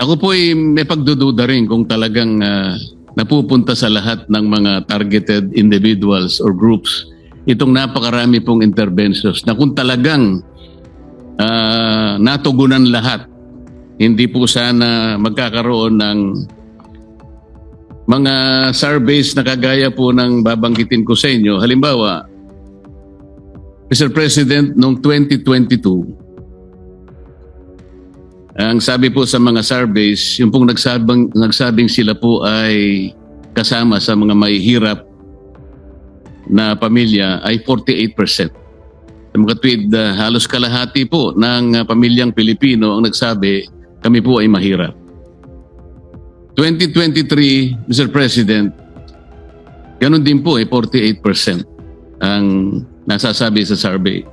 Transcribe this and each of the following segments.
Ako po ay may pagdududa rin kung talagang napupunta sa lahat ng mga targeted individuals or groups itong napakarami pong interventions na kung talagang natugunan lahat, hindi po sana magkakaroon ng mga surveys na kagaya po ng babanggitin ko sa inyo. Halimbawa, Mr. President, noong 2022, ang sabi po sa mga surveys, yung pong nagsabing sila po ay kasama sa mga mahihirap na pamilya ay 48%. Sa mga tweet, halos kalahati po ng pamilyang Pilipino ang nagsabi, kami po ay mahirap. 2023, Mr. President, ganun din po ay 48% ang nasasabi sa survey.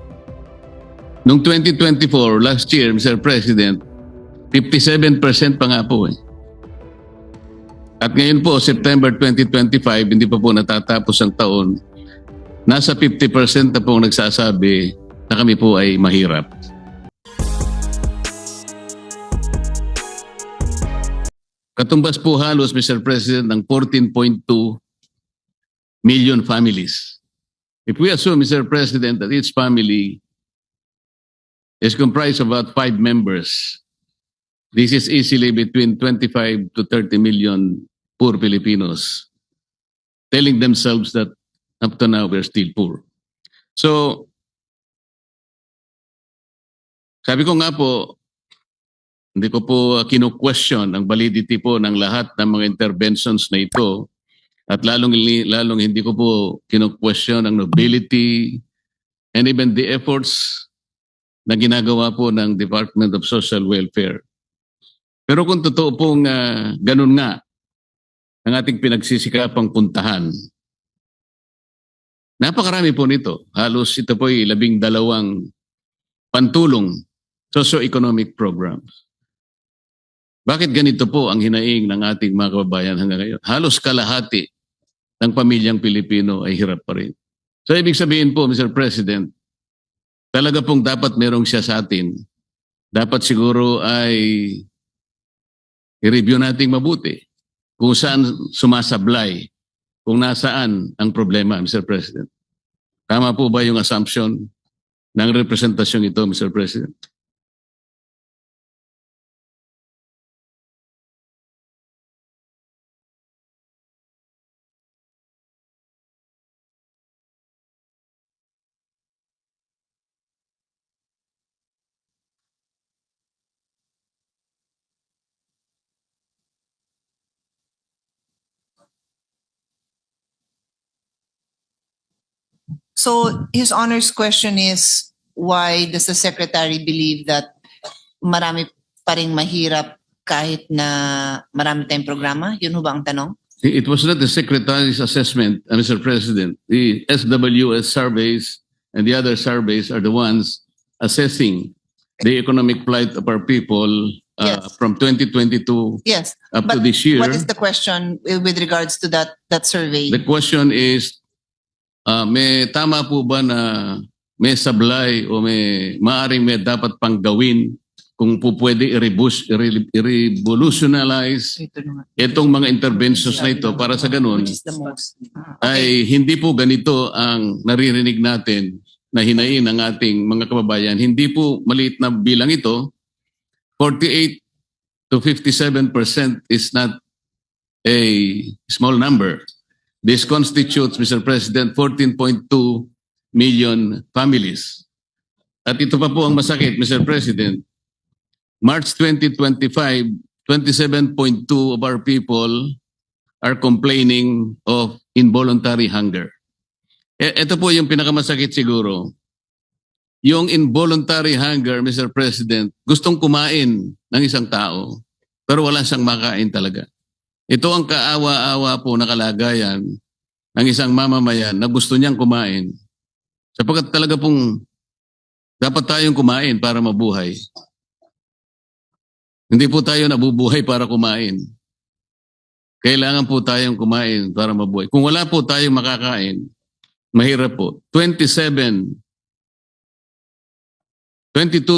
Noong 2024, last year, Mr. President, 57% pa nga po eh. At ngayon po, September 2025, hindi pa po natatapos ang taon, nasa 50% na po nagsasabi na kami po ay mahirap. Katumbas po halos, Mr. President, ng 14.2 million families. If we assume, Mr. President, that each family is comprised of about 5 members, this is easily between 25 to 30 million poor Filipinos telling themselves that up to now we're still poor. So, sabi ko nga po, hindi ko po kinu-question ang validity po ng lahat ng mga interventions na ito at lalong hindi ko po kinu-question ang nobility and even the efforts na ginagawa po ng Department of Social Welfare. Pero kung totoo pong ganun nga ang ating pinagsisikapang puntahan, napakarami po nito. Halos ito po ay 12 pantulong socio-economic programs. Bakit ganito po ang hinaing ng ating mga kababayan hanggang ngayon? Halos kalahati ng pamilyang Pilipino ay hirap pa rin. So ibig sabihin po, Mr. President, talaga pong dapat merong siya sa atin. Dapat siguro ay i-review nating mabuti kung saan sumasablay, kung nasaan ang problema, Mr. President. Tama po ba yung assumption ng representasyong ito, Mr. President? So his honor's question is, why does the secretary believe that marami pa ring mahirap kahit na marami tayong programa? Yun ho ba ang tanong? It was not the Secretary's assessment, Mr. President. The SWS surveys and the other surveys are the ones assessing the economic plight of our people Yes. from 2022 Yes. up to But this year. what is the question with regards to that survey? The question is, may tama po ba na may sablay o maaring may dapat pang gawin kung po pwede i-revolutionize Ito naman. itong mga interventions na ito para sa ganun Which is the most? ay hindi po ganito ang naririnig natin na hinain ng ating mga kababayan. Hindi po maliit na bilang ito. 48 to 57% is not a small number. This constitutes, Mr. President, 14.2 million families. At ito pa po ang masakit, Mr. President. March 2025, 27.2 of our people are complaining of involuntary hunger. Ito po yung pinakamasakit siguro. Yung involuntary hunger, Mr. President, gustong kumain ng isang tao, pero wala siyang makain talaga. Ito ang kaawa-awa po na kalagayan ng isang mamamayan na gusto niyang kumain. Sapagkat talaga pong dapat tayong kumain para mabuhay. Hindi po tayo nabubuhay para kumain. Kailangan po tayong kumain para mabuhay. Kung wala po tayong makakain, mahirap po. 22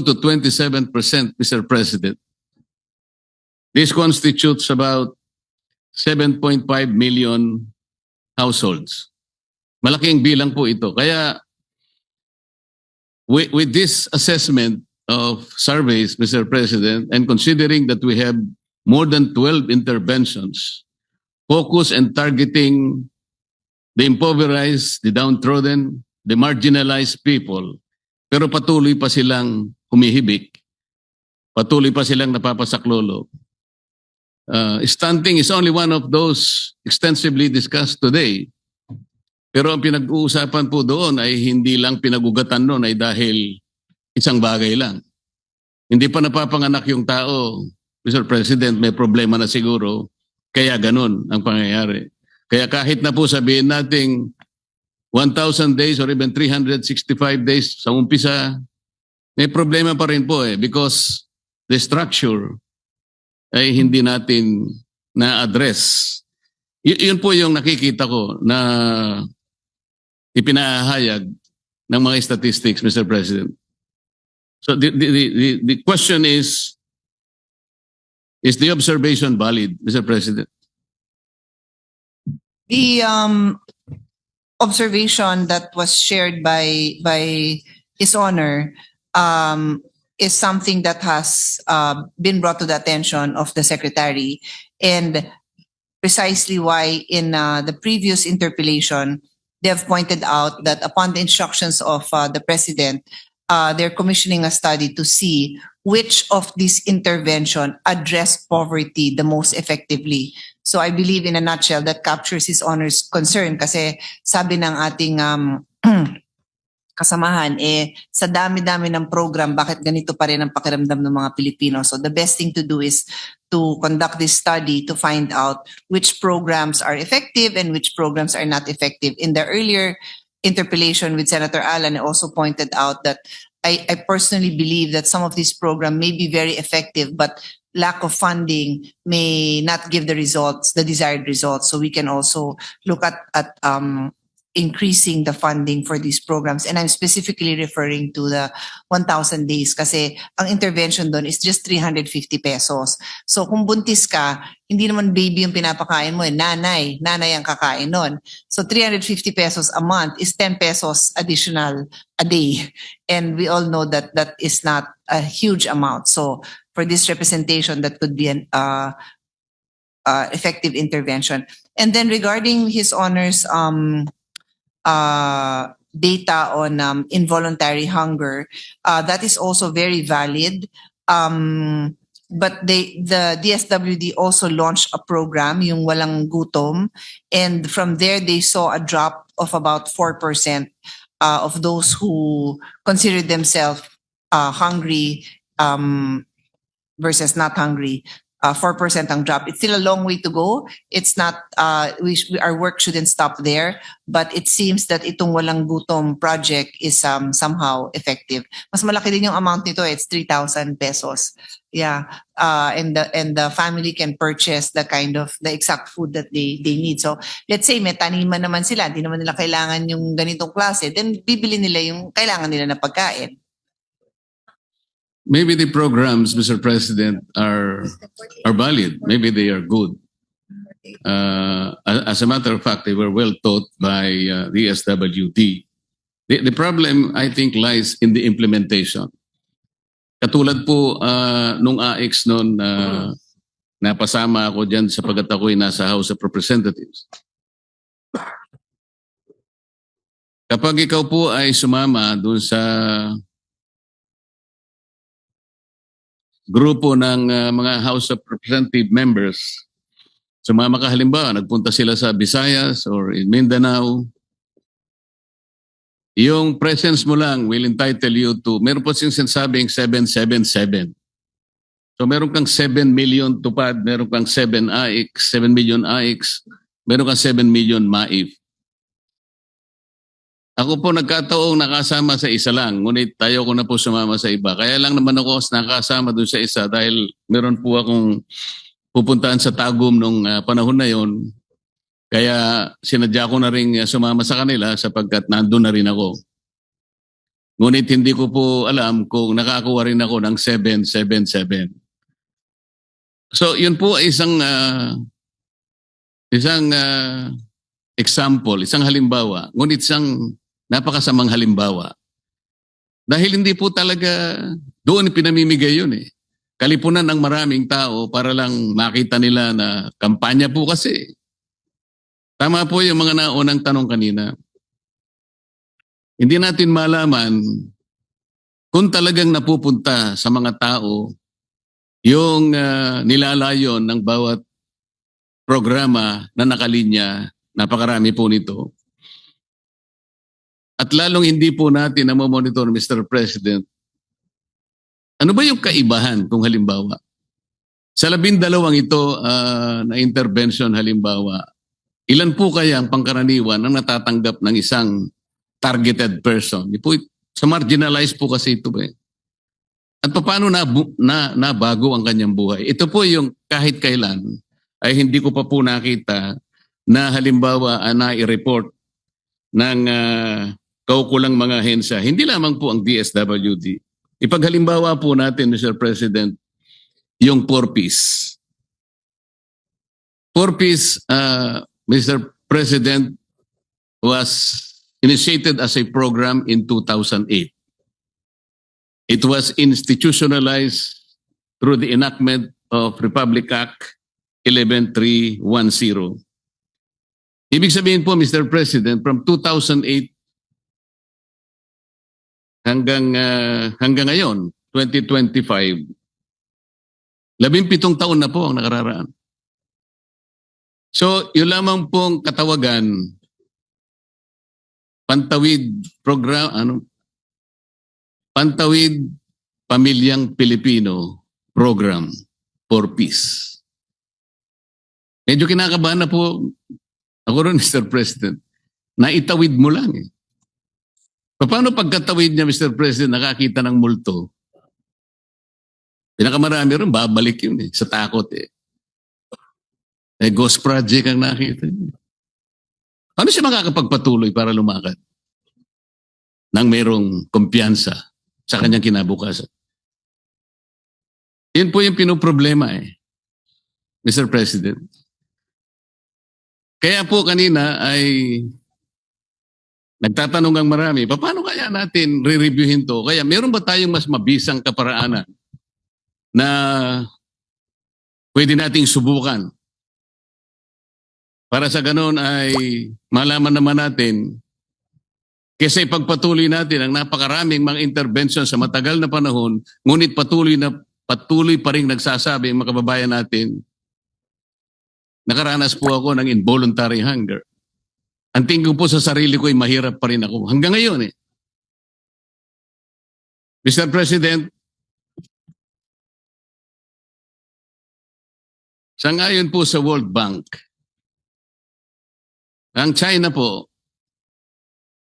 to 27%, Mr. President, This constitutes about 7.5 million households. Malaking bilang po ito. Kaya with this assessment of surveys, Mr. President, and considering that we have more than 12 interventions, focus and targeting the impoverished, the downtrodden, the marginalized people, pero patuloy pa silang humihibik, patuloy pa silang napapasaklolo. Stunting is only one of those extensively discussed today. Pero ang pinag-uusapan po doon ay hindi lang pinagugatan noon ay dahil isang bagay lang. Hindi pa napapanganak yung tao, Mr. President, may problema na siguro, kaya ganun ang pangyayari. Kaya kahit na po sabihin nating 1,000 days or even 365 days sa umpisa, may problema pa rin po because the structure ay hindi natin na-address. Yun po yung nakikita ko na ipinahayag ng mga statistics, Mr. President. So the question is the observation valid, Mr. President? The observation that was shared by His Honor is something that has been brought to the attention of the Secretary, and precisely why in the previous interpellation, they have pointed out that upon the instructions of the President, they're commissioning a study to see which of these intervention address poverty the most effectively. So I believe in a nutshell that captures His Honor's concern kasi sabi ng ating kasamahan, sa dami-dami ng program, bakit ganito pa rin ang pakiramdam ng mga Pilipino? So the best thing to do is to conduct this study to find out which programs are effective and which programs are not effective. In the earlier interpellation with Senator Alan, I also pointed out that I personally believe that some of these programs may be very effective, but lack of funding may not give the results, the desired results. So we can also look at increasing the funding for these programs. And I'm specifically referring to the 1,000 days kasi ang intervention doon is just 350 pesos. So kung buntis ka, hindi naman baby yung pinapakain mo, nanay ang kakain nun. So 350 pesos a month is 10 pesos additional a day. And we all know that that is not a huge amount. So for this representation, that could be an effective intervention. And then regarding His Honor's data on involuntary hunger, that is also very valid. But the DSWD also launched a program, yung Walang Gutom, and from there they saw a drop of about 4% of those who consider themselves hungry versus not hungry. 4% ang drop. It's still a long way to go. It's not, our work shouldn't stop there, but it seems that itong Walang Gutom project is somehow effective. Mas malaki din yung amount nito. It's 3,000 pesos. Yeah. And the family can purchase the exact food that they need. So let's say may taniman naman sila, hindi naman nila kailangan yung ganitong klase, then bibili nila yung kailangan nila na pagkain. Maybe the programs, Mr. President, are valid. Maybe they are good. As a matter of fact, they were well taught by the SWD. The problem, I think, lies in the implementation. Katulad po nung AX noon, napasama ako dyan sapagat ako'y nasa House of Representatives. Kapag ikaw po ay sumama dun sa grupo ng mga House of Representative members, sumama ka halimbawa, nagpunta sila sa Visayas or in Mindanao, yung presence mo lang will entitle you to, meron po sinasabing 777. So meron kang 7 million tupad, meron kang 7 million AIX, meron kang 7 million MAIF. Ako po nagkataong nakasama sa isa lang, ngunit tayo ko na po sumama sa iba. Kaya lang naman ako nakasama doon sa isa dahil meron po akong pupuntahan sa Tagum nung panahon na yon. Kaya sinadya ko na rin sumama sa kanila sapagkat nandun na rin ako. Ngunit hindi ko po alam kung nakakuha rin ako ng 777. So yun po ay isang example, isang halimbawa, ngunit isang napakasamang halimbawa. Dahil hindi po talaga doon pinamimigay yun eh. Kalipunan ng maraming tao para lang makita nila na kampanya po kasi. Tama po yung mga naunang tanong kanina. Hindi natin malaman kung talagang napupunta sa mga tao yung nilalayon ng bawat programa na nakalinya, napakarami po nito. At lalong hindi po natin na monitor, Mr. President, ano ba yung kaibahan kung halimbawa? Sa 12 ito na intervention halimbawa, ilan po kaya ang pangkaraniwan ang natatanggap ng isang targeted person? Di po, sa marginalized po kasi ito eh. At paano nabago ang kanyang buhay? Ito po yung kahit kailan ay hindi ko pa po nakita na halimbawa na-report ng kaukulang mga hensya. Hindi lamang po ang DSWD. Ipaghalimbawa po natin, Mr. President, yung 4Ps. 4Ps, Mr. President, was initiated as a program in 2008. It was institutionalized through the enactment of Republic Act 11310. Ibig sabihin po, Mr. President, from 2008 hanggang ngayon, 2025, 17 taon na po ang nakararaan. So, yun lamang pong katawagan, Pantawid program, Pantawid Pamilyang Pilipino Program for Peace. Medyo kinakabahan na po ako rin, Mr. President. Naitawid mo lang eh. Paano pagkatawid niya, Mr. President, nakakita ng multo? Pinakamarami rin, babalik yun eh, sa takot eh. Ghost project ang nakita niya. Paano siya makakapagpatuloy para lumakad? Nang mayroong kumpiyansa sa kanyang kinabukasan. Yan po yung pinoproblema eh, Mr. President. Kaya po kanina ay nagtatanong ang marami, paano kaya natin re-reviewin to? Kaya meron ba tayong mas mabisang kaparaanan na pwede nating subukan? Para sa ganon ay malaman naman natin kasi ipagpatuloy natin ang napakaraming mga intervention sa matagal na panahon, ngunit patuloy pa rin nagsasabi ang mga kababayan natin, nakaranas po ako ng involuntary hunger. Ang tingin ko po sa sarili ko ay mahirap pa rin ako. Hanggang ngayon eh. Mr. President, sangayon po sa World Bank, ang China po,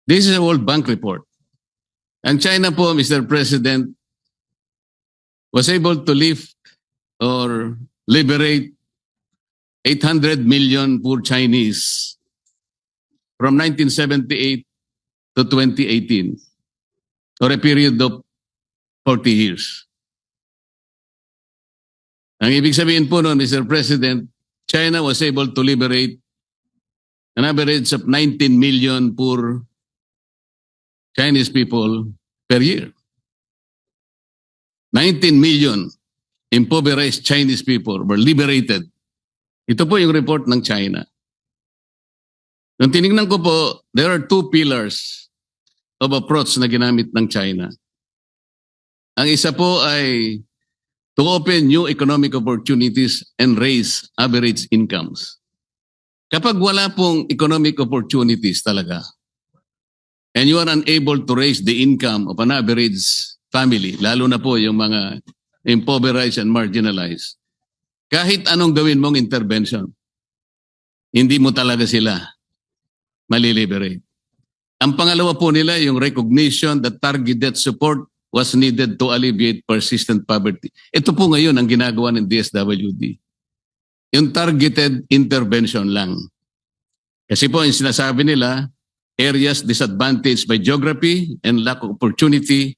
this is a World Bank report. Ang China po, Mr. President, was able to lift or liberate 800 million poor Chinese from 1978 to 2018, or a period of 40 years. Ang ibig sabihin po noon, Mr. President, China was able to liberate an average of 19 million poor Chinese people per year. 19 million impoverished Chinese people were liberated. Ito po yung report ng China. Nung tinignan ko po, there are two pillars of approach na ginamit ng China. Ang isa po ay to open new economic opportunities and raise average incomes. Kapag wala pong economic opportunities talaga, and you are unable to raise the income of an average family, lalo na po yung mga impoverished and marginalized, kahit anong gawin mong intervention, hindi mo talaga sila maliliberate. Ang pangalawa po nila, yung recognition that targeted support was needed to alleviate persistent poverty. Ito po ngayon ang ginagawa ng DSWD. Yung targeted intervention lang. Kasi po yung sinasabi nila, areas disadvantaged by geography and lack of opportunity,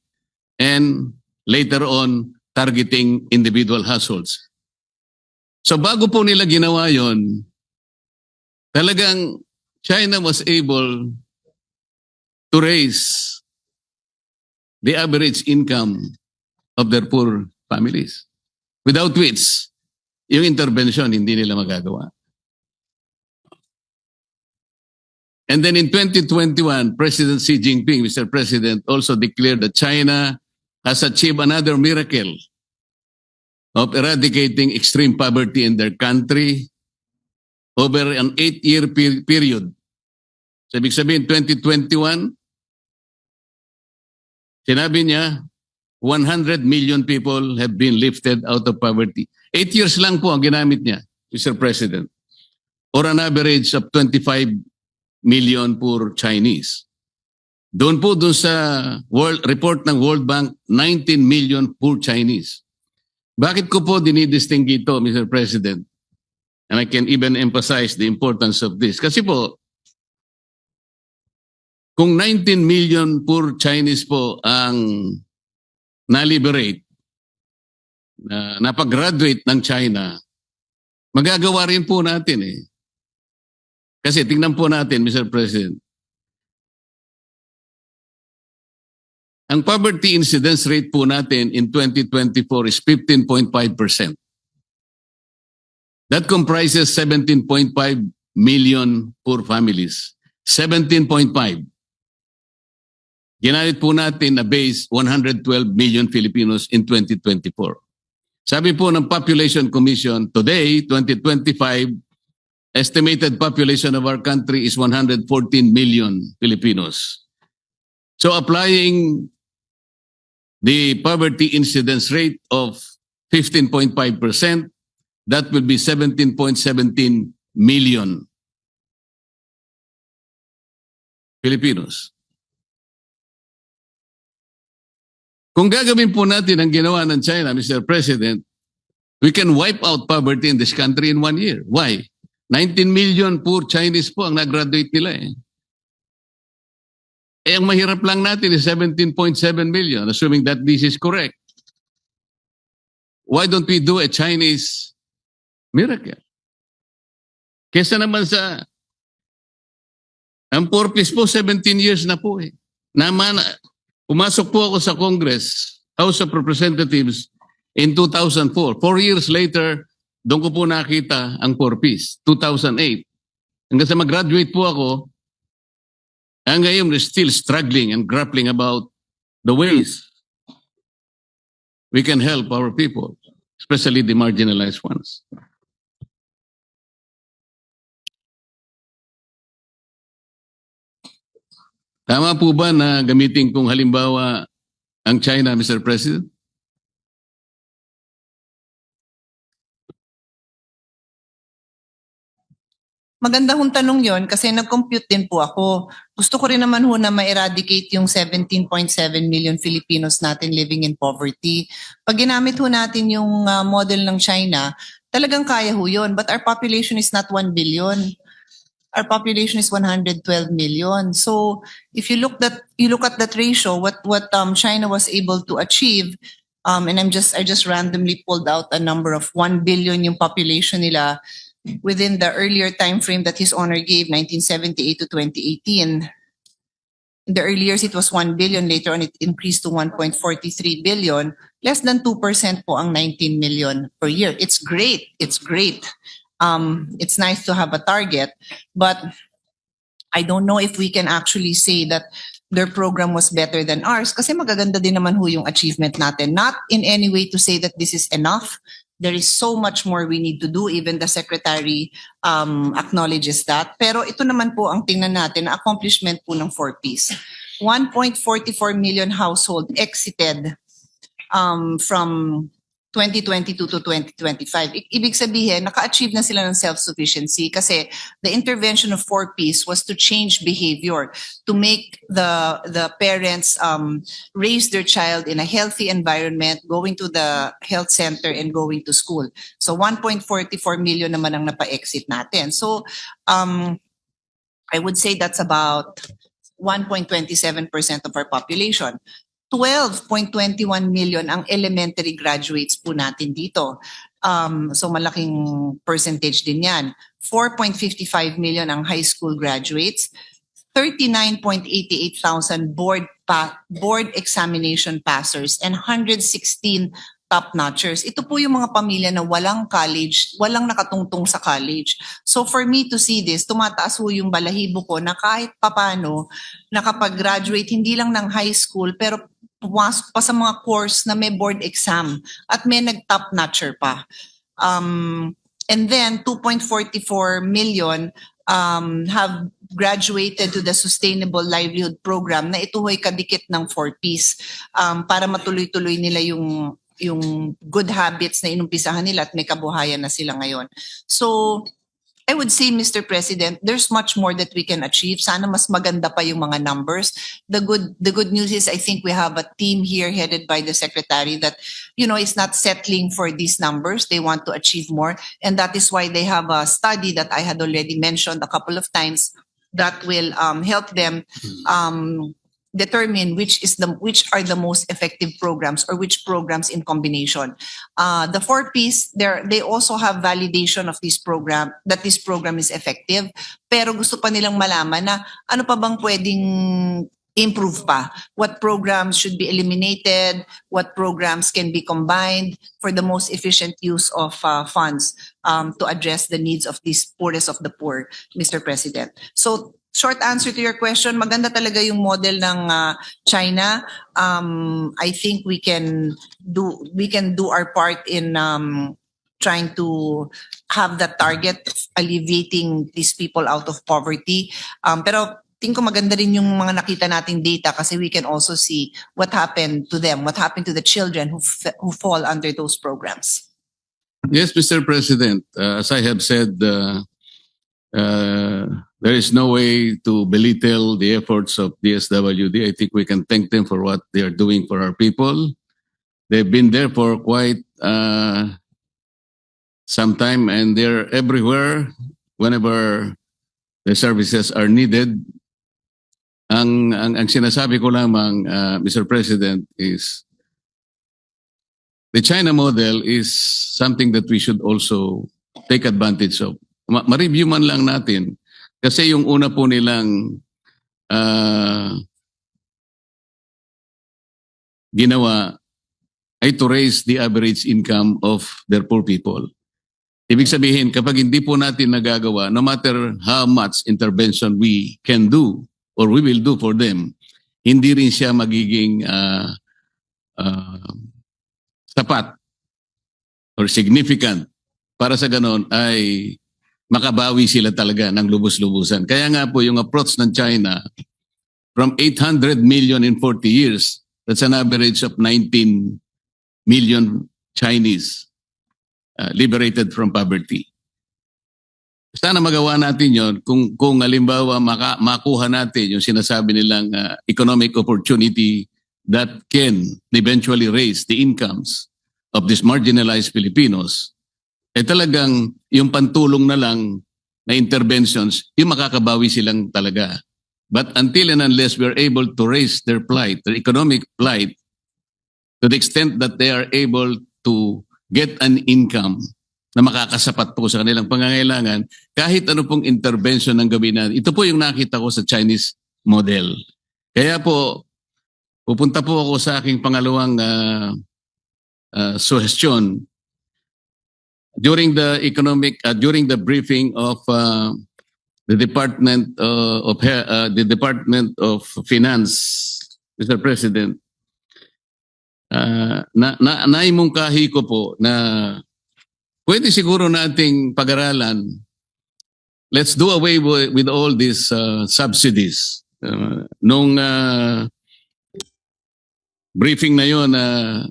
and later on, targeting individual households. So bago po nila ginawa yon, talagang China was able to raise the average income of their poor families. Without which, yung intervention hindi nila magagawa. And then in 2021, President Xi Jinping, Mr. President, also declared that China has achieved another miracle of eradicating extreme poverty in their country over an 8-year period. So, ibig sabihin, 2021, sinabi niya, 100 million people have been lifted out of poverty. 8 years lang po ang ginamit niya, Mr. President, or an average of 25 million poor Chinese. Doon sa report ng World Bank, 19 million poor Chinese. Bakit ko po dinidistingue ito, Mr. President? And I can even emphasize the importance of this. Kasi po, kung 19 million poor Chinese po ang na-liberate, na napag-graduate ng China, magagawa rin po natin eh. Kasi tingnan po natin, Mr. President, ang poverty incidence rate po natin in 2024 is 15.5%. That comprises 17.5 million poor families. 17.5. Ginamit po natin na base 112 million Filipinos in 2024. Sabi po ng Population Commission, today, 2025, estimated population of our country is 114 million Filipinos. So applying the poverty incidence rate of 15.5%, that will be 17.17 million Filipinos. Kung gagawin po natin ang ginawa ng China, Mr. President, we can wipe out poverty in this country in 1 year. Why? 19 million poor Chinese po ang nag-graduate nila eh. Eh, ang mahirap lang natin is 17.7 million, assuming that this is correct. Why don't we do a Chinese miracle? Kesa naman sa, ang purpose po, 17 years na po eh. Pumasok po ako sa Congress, House of Representatives in 2004. 4 years later, doon ko po nakita ang purpose, 2008. Hanggang sa mag-graduate po ako, hanggang ngayon we're still struggling and grappling about the ways we can help our people, especially the marginalized ones. Tama po ba na gamitin kong halimbawa ang China, Mr. President? Maganda hong tanong yon kasi nag-compute din po ako. Gusto ko rin naman ho na ma-eradicate yung 17.7 million Filipinos natin living in poverty. Pag ginamit ho natin yung model ng China, talagang kaya ho yun. But our population is not 1 billion. Our population is 112 million. So if you look at that ratio, what China was able to achieve, and I just randomly pulled out a number of 1 billion yung population nila within the earlier time frame that His Honor gave, 1978 to 2018. In the early years, it was 1 billion. Later on, it increased to 1.43 billion. Less than 2% po ang 19 million per year. It's great. It's great. It's nice to have a target, but I don't know if we can actually say that their program was better than ours kasi magaganda din naman ho yung achievement natin. Not in any way to say that this is enough. There is so much more we need to do. Even the Secretary acknowledges that. Pero ito naman po ang tingnan natin na accomplishment po ng 4Ps. 1.44 million household exited from 2022 to 2025. Ibig sabihin, naka-achieve na sila ng self-sufficiency kasi the intervention of 4Ps was to change behavior, to make the parents raise their child in a healthy environment, going to the health center and going to school. So 1.44 million naman ang napa-exit natin. So I would say that's about 1.27% of our population. 12.21 million ang elementary graduates po natin dito. So malaking percentage din yan. 4.55 million ang high school graduates. 39,88,000 board examination passers and 116 top-notchers. Ito po yung mga pamilya na walang college, walang nakatungtong sa college. So for me to see this, tumataas po yung balahibo ko na kahit papano nakapag-graduate hindi lang ng high school pero pumasok pa sa mga course na may board exam at may nag-top-notcher pa. And then 2.44 million have graduated to the Sustainable Livelihood Program na ito ay kadikit ng 4Ps para matuloy-tuloy nila yung good habits na inumpisahan nila at may kabuhayan na sila ngayon. So, I would say, Mr. President, there's much more that we can achieve. Sana mas maganda pa yung mga numbers. The good news is I think we have a team here headed by the Secretary that, is not settling for these numbers. They want to achieve more. And that is why they have a study that I had already mentioned a couple of times that will help them determine which are the most effective programs or which programs in combination. The 4Ps, they also have validation of this program, that this program is effective. Pero gusto pa nilang malaman na ano pa bang pwedeng improve pa. What programs should be eliminated? What programs can be combined for the most efficient use of funds to address the needs of these poorest of the poor, Mr. President. So, short answer to your question, maganda talaga yung model ng China. I think we can do our part in trying to have the target of alleviating these people out of poverty. Pero tingin ko maganda rin yung mga nakita nating data kasi we can also see what happened to them, what happened to the children who fall under those programs. Yes, Mr. President, as I have said, there is no way to belittle the efforts of DSWD. I think we can thank them for what they are doing for our people. They've been there for quite some time and they're everywhere whenever the services are needed. Ang sinasabi ko lamang, Mr. President, is the China model is something that we should also take advantage of. Ma-review man lang natin. Kasi yung una po nilang ginawa ay to raise the average income of their poor people. Ibig sabihin, kapag hindi po natin nagagawa, no matter how much intervention we can do or we will do for them, hindi rin siya magiging sapat or significant para sa ganon ay makabawi sila talaga ng lubos-lubusan. Kaya nga po yung approach ng China from 800 million in 40 years, that's an average of 19 million Chinese liberated from poverty. Sana magawa natin yon kung halimbawa makuha natin yung sinasabi nilang economic opportunity that can eventually raise the incomes of these marginalized Filipinos. Talagang yung pantulong na lang na interventions, yung makakabawi silang talaga. But until and unless we're able to raise their plight, their economic plight, to the extent that they are able to get an income na makakasapat po sa kanilang pangangailangan, kahit ano pong intervention ng gawin natin. Ito po yung nakita ko sa Chinese model. Kaya po, pupunta po ako sa aking pangalawang suggestion. During the briefing of the Department of Finance, Mr. President, naimungkahi ko po na pwede siguro nating pag-aralan. Let's do away with all these subsidies. Nung briefing na yun,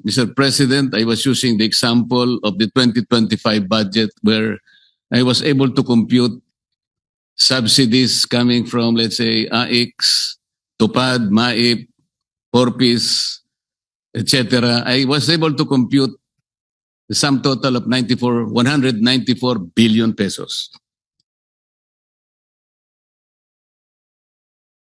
Mr. President, I was using the example of the 2025 budget where I was able to compute subsidies coming from, let's say, AIX, TUPAD, MAIP, PORPIS, etc. I was able to compute the sum total of 194 billion pesos.